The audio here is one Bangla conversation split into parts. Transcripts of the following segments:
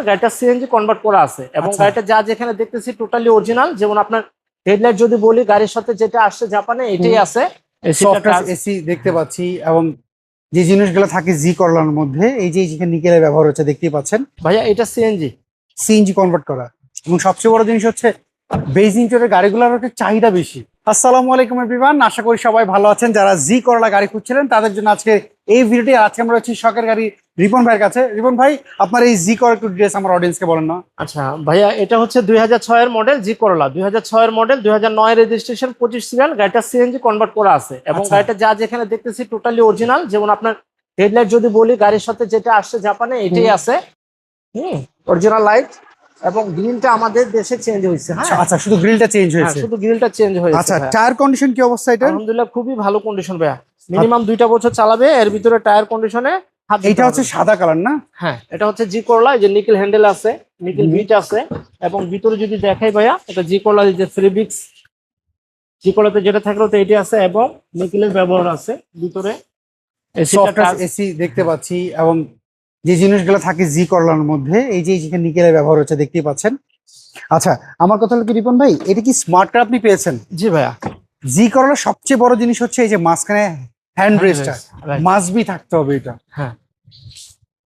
গাড়িটা সিএনজি কনভার্ট করা আছে এবং গাড়িটা যা যেখানে দেখতেছি টোটালি অরিজিনাল। যেমন আপনার হেডলাইট যদি বলি, গাড়ির সাথে যেটা আসছে জাপানে এটাই আছে। এসি দেখতে পাচ্ছি এবং যে জিনিসগুলো থাকে জি করলার মধ্যে, এই যে যেখানে নিকেলের ব্যবহার হচ্ছে দেখতেই পাচ্ছেন ভাইয়া, এটা সিএনজি কনভার্ট করা। এবং সবচেয়ে বড় জিনিস হচ্ছে বেজ ইঞ্চের গাড়িগুলোর একটা চাহিদা বেশি। আসসালামু আলাইকুম এভরিওয়ান, আশা করি সবাই ভালো আছেন। যারা জি করলা গাড়ি খুঁজছিলেন তাদের জন্য আজকে এই ভিডিওটি। আজকে আমরা হচ্ছি শখের গাড়ি রিপন ভাইয়ের কাছে। রিপন ভাই, আপনার এই জি করলা একটু ডিটেইলস আমার অডিয়েন্সকে বলেন না। আচ্ছা ভাইয়া, এটা হচ্ছে 2006 এর মডেল জি করলা, 2006 এর মডেল, 2009 রেজিস্ট্রেশন, 25 সিরিয়াল। গাড়িটা সিএনজি কনভার্ট করা আছে এবং গাড়িটা যা যেখানে দেখতেছি টোটালি অরিজিনাল। যেমন আপনার হেডলাইট যদি বলি, গাড়ির সাথে যেটা আসছে জাপানে এটাই আছে। অরিজিনাল লাইট এবং গ্রিলটা আমাদের দেশে চেঞ্জ হয়েছে। হ্যাঁ আচ্ছা, শুধু গ্রিলটা চেঞ্জ হয়েছে? শুধু গ্রিলটা চেঞ্জ হয়েছে। আচ্ছা, টায়ার কন্ডিশন কি অবস্থা এটা? আলহামদুলিল্লাহ খুবই ভালো কন্ডিশন ভাইয়া, মিনিমাম 2টা বছর চালাবে এর ভিতরে টায়ার কন্ডিশনে। এটা হচ্ছে সাদা কালার না? হ্যাঁ, এটা হচ্ছে জি করলা। এই যে নিকেল হ্যান্ডেল আছে, নিকেল বিট আছে এবং ভিতরে যদি দেখাই ভাইয়া, এটা জি করলা যে ফেব্রিক্স জি করলাতে যেটা থাকলো তো এটি আছে এবং নিকেলের ব্যবহার আছে ভিতরে। এসি দেখতে পাচ্ছি এবং যে জিনিসগুলো থাকে জি করলার মধ্যে, এই যে যেখানে নিকেলের ব্যবহার হচ্ছে দেখতেই পাচ্ছেন। আচ্ছা, আমার কথা হলো কি রিপন ভাই, এটা কি স্মার্ট কার্ড আপনি পেয়েছেন? জি ভাইয়া। জি করলার সবচেয়ে বড় জিনিস হচ্ছে এই যে মাঝখানে হ্যান্ড রেস্টটা মাসবি থাকতে হবে। এটা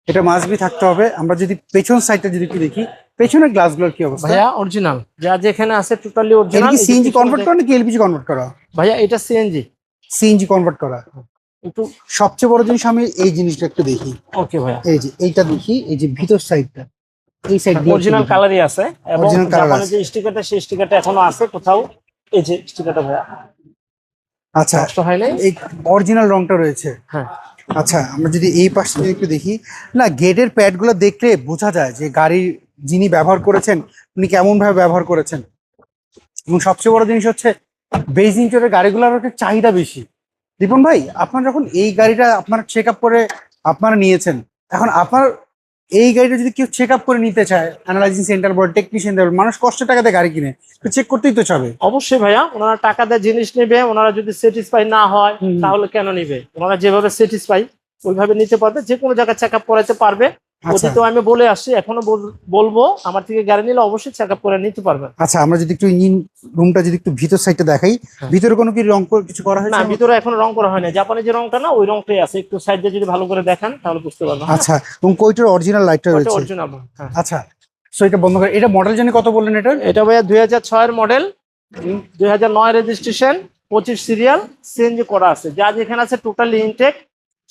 এটা মাসবি থাকতে হবে। আমরা যদি পেছন সাইডটা যদি একটু দেখি, পেছনের গ্লাসগুলোর কি অবস্থা? ভাইয়া অরিজিনাল, যা যেখানে আছে টোটালি অরিজিনাল। এটা কি সিএনজি কনভার্ট করা নাকি এলপিজি কনভার্ট করা? ভাইয়া এটা সিএনজি কনভার্ট করা। একটু সবচেয়ে বড় জিনিস আমি এই জিনিসটা একটু দেখি। ওকে ভাইয়া, এই যে এইটা দেখি, এই যে ভিতর সাইডটা, এই সাইড অরিজিনাল কালারই আছে এবং জাপানের যে স্টিকারটা সেই স্টিকারটা এখনো আছে কোথাও। এই যে স্টিকারটা ভাইয়া, আচ্ছা নষ্ট হয় নাই, এই অরিজিনাল রংটা রয়েছে। হ্যাঁ। আচ্ছা, আমরা যদি এই পাশটা একটু দেখি না, গেটের প্যাডগুলো দেখলে বোঝা যায় যে গাড়ি যিনি ব্যবহার করেছেন উনি কেমন ভাবে ব্যবহার করেছেন। এবং সবচেয়ে বড় জিনিস হচ্ছে বেজ ইঞ্চের গাড়িগুলোর একটা চাহিদা বেশি। রিপন ভাই, আপনার যখন এই গাড়িটা আপনার চেক আপ করে আপনারা নিয়েছেন, এখন আপনার এই গাড়িটা যদি কেউ চেক আপ করে নিতে চায়, অ্যানালাইজিং সেন্টার বল, টেকনিশিয়ান দেবে, মানুষ কষ্ট টাকা দিয়ে গাড়ি কিনে, তো চেক করতেই তো চাবে। অবশ্যই ভাইয়া, ওনারা টাকা দিয়ে জিনিস নেবে, ওনারা যদি স্যাটিসফাই না হয় তাহলে কেন নিবে? ওনারা যেভাবে স্যাটিসফাই ওইভাবে নিতে পারবে, যে কোনো জায়গায় চেক আপ করাতে পারবে। তো আমি বলে আসছি, এখনো বলবো, আমার থেকে গাড়ি নিলে অবশ্যই চেক আপ করে নিতে পারবেন। আচ্ছা, আমরা যদি একটু ইঞ্জিন রুমটা যদি একটু ভিতর সাইডটা দেখাই, ভিতরে কোনো কি রং কিছু করা হয়েছে? না, ভিতরে এখনো রং করা হয়নি। জাপানে যে রংটা না, ওই রংটাই আছে। একটু সাইড দিয়ে যদি ভালো করে দেখেন তাহলে বুঝতে পারবেন। আচ্ছা, এবং কোইটার অরিজিনাল লাইটটা রয়েছে? অরিজিনাল। আচ্ছা, সো এটা বন্ধ করে, এটা মডেল জানি কত বললেন? এটা ভাইয়া 2006 এর মডেল, 2009 রেজিস্ট্রেশন, 25 সিরিয়াল, সিএনজি করা আছে। যা যেখানে আছে টোটালি ইনটেক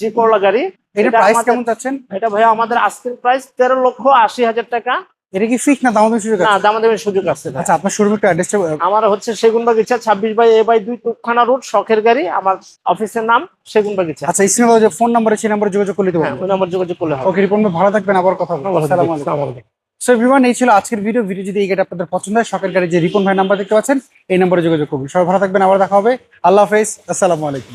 জি করলা গাড়ি। এটা প্রাইস কেমন চাচ্ছেন? এটা ভাইয়া আমাদের আজকের প্রাইস 13,80,000 টাকা। এটা কি ফিক্স না দামাদামি সুযোগ আছে? না, দামাদামির সুযোগ আছে। আচ্ছা, আপনার শোরুমের একটু অ্যাড্রেসটা। আমার হচ্ছে সেগুনবাগিচা 26/A/2 তুপখানা রোড, শখের গাড়ি। আমার অফিসের নাম সেগুনবাগিচা। আচ্ছা, স্ক্রিনে যে ফোন নাম্বার আছে, সেই নাম্বারে যোগাযোগ করলে দেবো। ওই নাম্বার যোগাযোগ করলে হবে। ওকে রিপন ভাই, ভালো থাকবেন, আবার কথা বলবো। আসসালামু আলাইকুম। সো এভরিওয়ান, এই ছিল আজকের ভিডিও। যদি এই গাড়ি আপনাদের পছন্দ হয়, শখের গাড়ি যে রিপন ভাই নাম্বার দেখতে পাচ্ছেন, এই নাম্বারে যোগাযোগ করবেন। সবাই ভালো থাকবেন, আবার দেখা হবে। আল্লাহ হাফেজ, আসসালামু আলাইকুম।